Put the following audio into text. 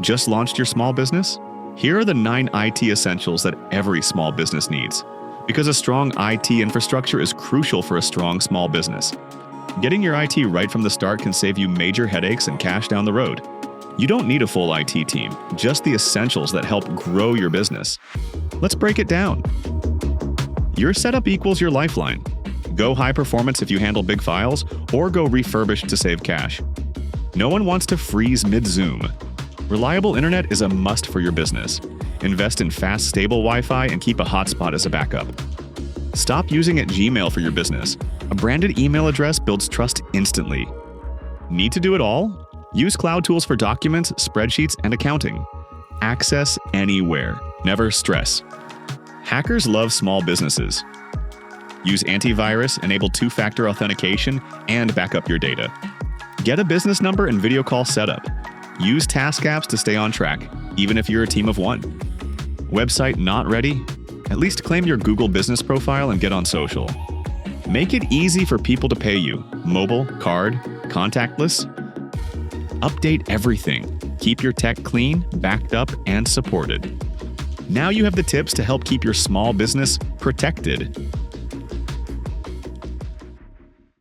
Just launched your small business? Here are the 9 IT essentials that every small business needs. Because a strong IT infrastructure is crucial for a strong small business. Getting your IT right from the start can save you major headaches and cash down the road. You don't need a full IT team, just the essentials that help grow your business. Let's break it down. Your setup equals your lifeline. Go high performance if you handle big files, or go refurbished to save cash. No one wants to freeze mid-Zoom. Reliable internet is a must for your business. Invest in fast, stable Wi-Fi and keep a hotspot as a backup. Stop using at Gmail for your business. A branded email address builds trust instantly. Need to do it all? Use cloud tools for documents, spreadsheets, and accounting. Access anywhere. Never stress. Hackers love small businesses. Use Antivirus, enable 2-factor authentication, and back up your data. Get a business number and video call setup. Use task apps to stay on track, even if you're a team of 1. Website not ready? At least claim your Google business profile and get on social. Make it easy for people to pay you. Mobile, card, contactless. Update everything. Keep your tech clean, backed up, and supported. Now you have the tips to help keep your small business protected.